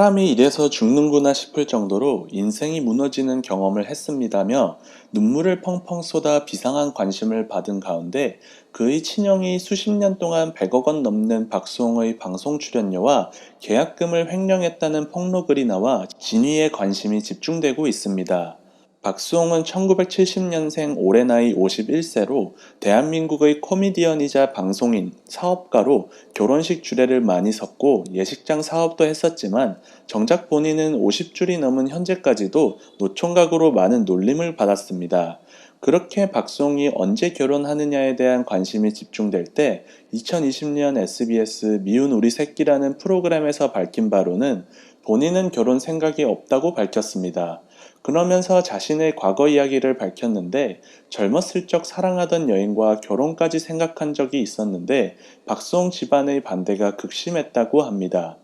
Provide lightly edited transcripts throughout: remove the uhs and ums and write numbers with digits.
사람이 이래서 죽는구나 싶을 정도로 인생이 무너지는 경험을 했습니다며 눈물을 펑펑 쏟아 비상한 관심을 받은 가운데 그의 친형이 수십 년 동안 100억 원 넘는 박수홍의 방송 출연료와 계약금을 횡령했다는 폭로글이 나와 진위의 관심이 집중되고 있습니다. 박수홍은 1970년생 올해 나이 51세로 대한민국의 코미디언이자 방송인, 사업가로 결혼식 주례를 많이 섰고 예식장 사업도 했었지만 정작 본인은 50줄이 넘은 현재까지도 노총각으로 많은 놀림을 받았습니다. 그렇게 박수홍이 언제 결혼하느냐에 대한 관심이 집중될 때 2020년 SBS 미운 우리 새끼라는 프로그램에서 밝힌 바로는 본인은 결혼 생각이 없다고 밝혔습니다. 그러면서 자신의 과거 이야기를 밝혔는데 젊었을 적 사랑하던 여인과 결혼까지 생각한 적이 있었는데 박수홍 집안의 반대가 극심했다고 합니다.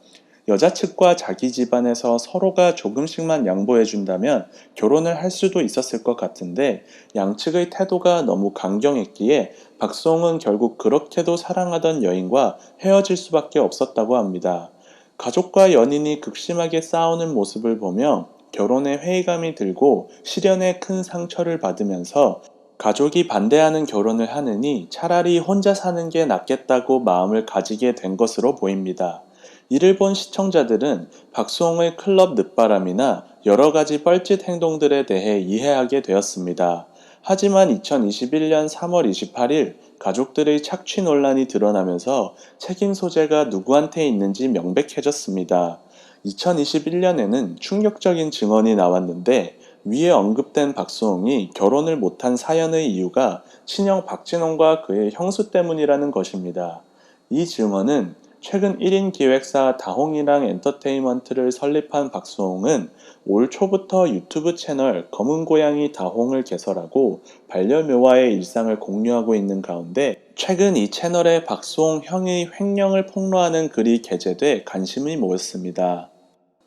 여자 측과 자기 집안에서 서로가 조금씩만 양보해준다면 결혼을 할 수도 있었을 것 같은데 양측의 태도가 너무 강경했기에 박수홍은 결국 그렇게도 사랑하던 여인과 헤어질 수밖에 없었다고 합니다. 가족과 연인이 극심하게 싸우는 모습을 보며 결혼에 회의감이 들고 시련에 큰 상처를 받으면서 가족이 반대하는 결혼을 하느니 차라리 혼자 사는 게 낫겠다고 마음을 가지게 된 것으로 보입니다. 이를 본 시청자들은 박수홍의 클럽 늦바람이나 여러 가지 뻘짓 행동들에 대해 이해하게 되었습니다. 하지만 2021년 3월 28일 가족들의 착취 논란이 드러나면서 책임 소재가 누구한테 있는지 명백해졌습니다. 2021년에는 충격적인 증언이 나왔는데 위에 언급된 박수홍이 결혼을 못한 사연의 이유가 친형 박진홍과 그의 형수 때문이라는 것입니다. 이 증언은 최근 1인 기획사 다홍이랑 엔터테인먼트를 설립한 박수홍은 올 초부터 유튜브 채널 검은고양이 다홍을 개설하고 반려묘와의 일상을 공유하고 있는 가운데 최근 이 채널에 박수홍 형의 횡령을 폭로하는 글이 게재돼 관심이 모였습니다.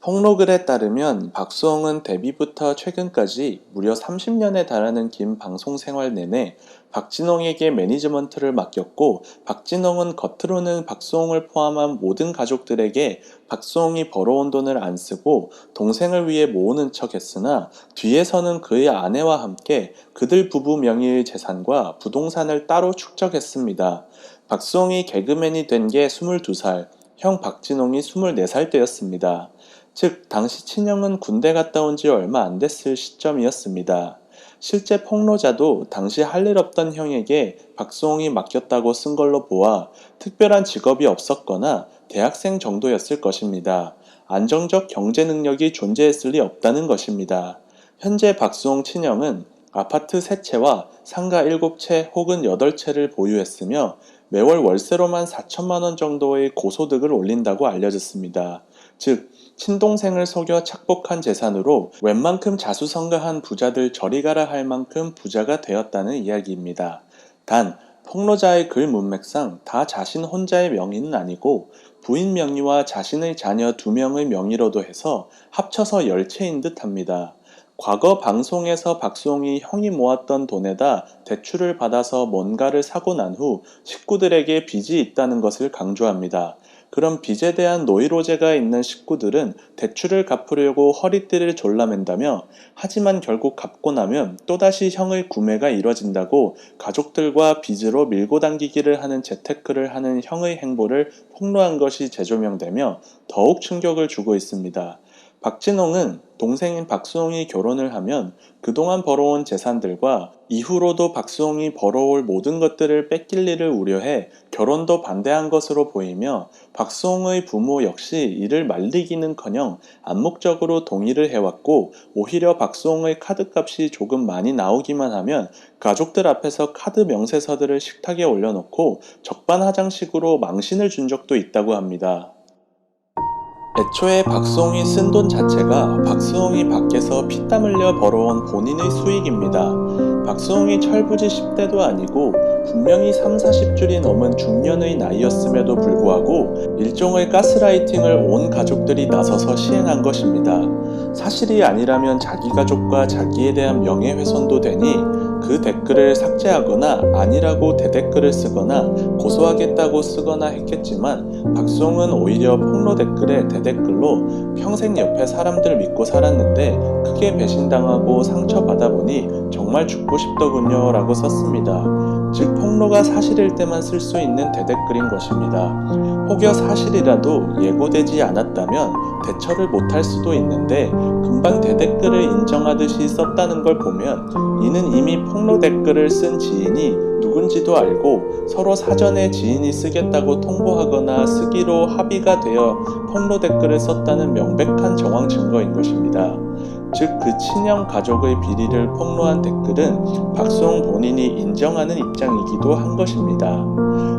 폭로글에 따르면 박수홍은 데뷔부터 최근까지 무려 30년에 달하는 긴 방송 생활 내내 박진홍에게 매니지먼트를 맡겼고 박진홍은 겉으로는 박수홍을 포함한 모든 가족들에게 박수홍이 벌어온 돈을 안 쓰고 동생을 위해 모으는 척 했으나 뒤에서는 그의 아내와 함께 그들 부부 명의의 재산과 부동산을 따로 축적했습니다. 박수홍이 개그맨이 된 게 22살, 형 박진홍이 24살 때였습니다. 즉 당시 친형은 군대 갔다 온 지 얼마 안 됐을 시점이었습니다. 실제 폭로자도 당시 할 일 없던 형에게 박수홍이 맡겼다고 쓴 걸로 보아 특별한 직업이 없었거나 대학생 정도였을 것입니다. 안정적 경제 능력이 존재했을 리 없다는 것입니다. 현재 박수홍 친형은 아파트 3채와 상가 7채 혹은 8채를 보유했으며 매월 월세로만 4천만 원 정도의 고소득을 올린다고 알려졌습니다. 즉 친동생을 속여 착복한 재산으로 웬만큼 자수성가한 부자들 저리 가라 할 만큼 부자가 되었다는 이야기입니다. 단 폭로자의 글 문맥상 다 자신 혼자의 명의는 아니고 부인 명의와 자신의 자녀 2명의 명의로도 해서 합쳐서 10채인 듯 합니다. 과거 방송에서 박수홍이 형이 모았던 돈에다 대출을 받아서 뭔가를 사고 난 후 식구들에게 빚이 있다는 것을 강조합니다. 그럼 빚에 대한 노이로제가 있는 식구들은 대출을 갚으려고 허리띠를 졸라맨다며 하지만 결국 갚고 나면 또다시 형의 구매가 이뤄진다고 가족들과 빚으로 밀고 당기기를 하는 재테크를 하는 형의 행보를 폭로한 것이 재조명되며 더욱 충격을 주고 있습니다. 박진홍은 동생인 박수홍이 결혼을 하면 그동안 벌어온 재산들과 이후로도 박수홍이 벌어올 모든 것들을 뺏길 일을 우려해 결혼도 반대한 것으로 보이며 박수홍의 부모 역시 이를 말리기는커녕 암묵적으로 동의를 해왔고 오히려 박수홍의 카드값이 조금 많이 나오기만 하면 가족들 앞에서 카드 명세서들을 식탁에 올려놓고 적반하장식으로 망신을 준 적도 있다고 합니다. 애초에 박수홍이 쓴 돈 자체가 박수홍이 밖에서 피땀 흘려 벌어온 본인의 수익입니다. 박수홍이 철부지 10대도 아니고 분명히 30-40줄이 넘은 중년의 나이였음에도 불구하고 일종의 가스라이팅을 온 가족들이 나서서 시행한 것입니다. 사실이 아니라면 자기 가족과 자기에 대한 명예훼손도 되니 그 댓글을 삭제하거나 아니라고 대댓글을 쓰거나 고소하겠다고 쓰거나 했겠지만 박수홍은 오히려 폭로 댓글에 대댓글로 평생 옆에 사람들 믿고 살았는데 크게 배신당하고 상처받아 보니 정말 죽고 싶더군요 라고 썼습니다. 즉 폭로가 사실일 때만 쓸 수 있는 대댓글인 것입니다. 혹여 사실이라도 예고되지 않았다면 대처를 못할 수도 있는데 금방 대댓글을 인정하듯이 썼다는 걸 보면 이는 이미 폭로 댓글을 쓴 지인이 누군지도 알고 서로 사전에 지인이 쓰겠다고 통보하거나 쓰기로 합의가 되어 폭로 댓글을 썼다는 명백한 정황 증거인 것입니다. 즉 그 친형 가족의 비리를 폭로한 댓글은 박수홍 본인이 인정하는 입장이기도 한 것입니다.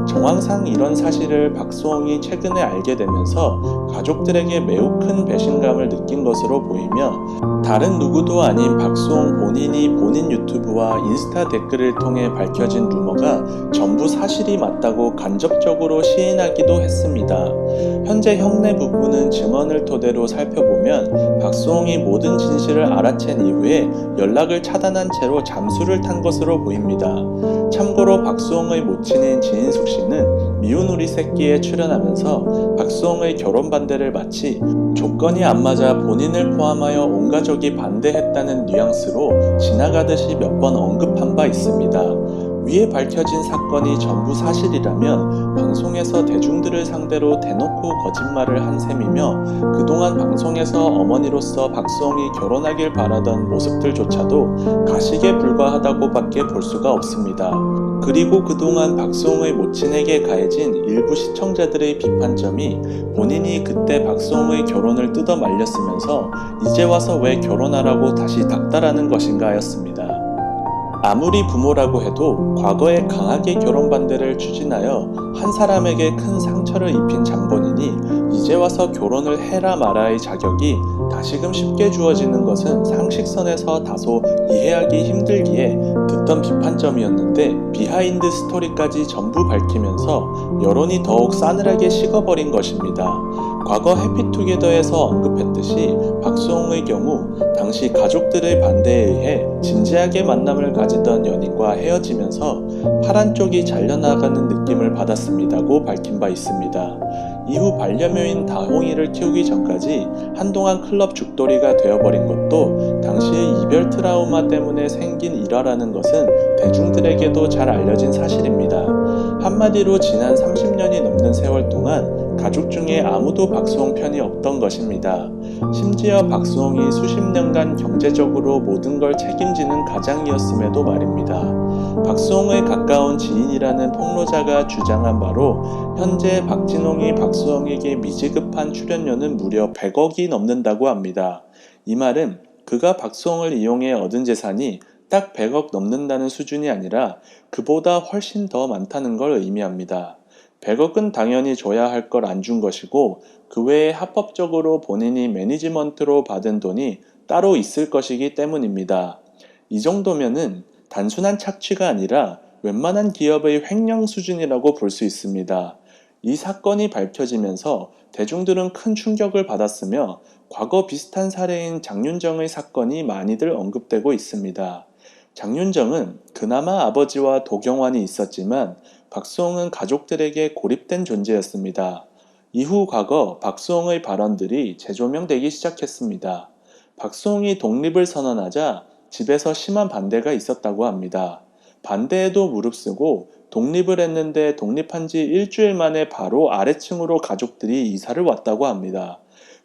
정황상 이런 사실을 박수홍이 최근에 알게 되면서 가족들에게 매우 큰 배신감을 느낀 것으로 보이며 다른 누구도 아닌 박수홍 본인이 본인 유튜브와 인스타 댓글을 통해 밝혀진 루머가 전부 사실이 맞다고 간접적으로 시인하기도 했습니다. 현재 형내 부부는 증언을 토대로 살펴보면 박수홍이 모든 진실을 알아챈 이후에 연락을 차단한 채로 잠수를 탄 것으로 보입니다. 참고로 박수홍의 모친인 지인숙 씨는 미운 우리 새끼에 출연하면서 박수홍의 결혼 반대를 마치 조건이 안 맞아 본인을 포함하여 온 가족이 반대했다는 뉘앙스로 지나가듯이 몇 번 언급한 바 있습니다. 위에 밝혀진 사건이 전부 사실이라면 방송에서 대중들을 상대로 대놓고 거짓말을 한 셈이며 그동안 방송에서 어머니로서 박수홍이 결혼하길 바라던 모습들조차도 가식에 불과하다고 밖에 볼 수가 없습니다. 그리고 그동안 박수홍의 모친에게 가해진 일부 시청자들의 비판점이 본인이 그때 박수홍의 결혼을 뜯어 말렸으면서 이제 와서 왜 결혼하라고 다시 닥달하는 것인가 하였습니다. 아무리 부모라고 해도 과거에 강하게 결혼 반대를 추진하여 한 사람에게 큰 상처를 입힌 장본인이 이제 와서 결혼을 해라 마라의 자격이 다시금 쉽게 주어지는 것은 상식선에서 다소 이해하기 힘들기에 듣던 비판점이었는데 비하인드 스토리까지 전부 밝히면서 여론이 더욱 싸늘하게 식어버린 것입니다. 과거 해피투게더에서 언급했듯이 박수홍의 경우 당시 가족들의 반대에 의해 진지하게 만남을 가지던 연인과 헤어지면서 파란 쪽이 잘려나가는 느낌을 받았습니다고 밝힌 바 있습니다. 이후 반려묘인 다홍이를 키우기 전까지 한동안 클럽 죽돌이가 되어버린 것도 당시의 이별 트라우마 때문에 생긴 일화라는 것은 대중들에게도 잘 알려진 사실입니다. 한마디로 지난 30년이 넘는 세월 동안 가족 중에 아무도 박수홍 편이 없던 것입니다. 심지어 박수홍이 수십 년간 경제적으로 모든 걸 책임지는 가장이었음에도 말입니다. 박수홍의 가까운 지인이라는 폭로자가 주장한 바로 현재 박진홍이 박수홍에게 미지급한 출연료는 무려 100억이 넘는다고 합니다. 이 말은 그가 박수홍을 이용해 얻은 재산이 딱 100억 넘는다는 수준이 아니라 그보다 훨씬 더 많다는 걸 의미합니다. 100억은 당연히 줘야 할 걸 안 준 것이고 그 외에 합법적으로 본인이 매니지먼트로 받은 돈이 따로 있을 것이기 때문입니다. 이 정도면은 단순한 착취가 아니라 웬만한 기업의 횡령 수준이라고 볼 수 있습니다. 이 사건이 밝혀지면서 대중들은 큰 충격을 받았으며 과거 비슷한 사례인 장윤정의 사건이 많이들 언급되고 있습니다. 장윤정은 그나마 아버지와 도경완이 있었지만 박수홍은 가족들에게 고립된 존재였습니다. 이후 과거 박수홍의 발언들이 재조명되기 시작했습니다. 박수홍이 독립을 선언하자 집에서 심한 반대가 있었다고 합니다. 반대에도 무릅쓰고 독립을 했는데 독립한 지 일주일 만에 바로 아래층으로 가족들이 이사를 왔다고 합니다.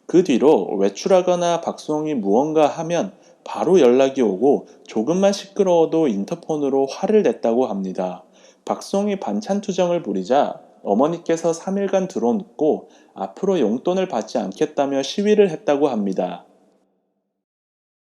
그 뒤로 외출하거나 박수홍이 무언가 하면 바로 연락이 오고 조금만 시끄러워도 인터폰으로 화를 냈다고 합니다. 박수홍이 반찬 투정을 부리자 어머니께서 3일간 들어눕고 앞으로 용돈을 받지 않겠다며 시위를 했다고 합니다.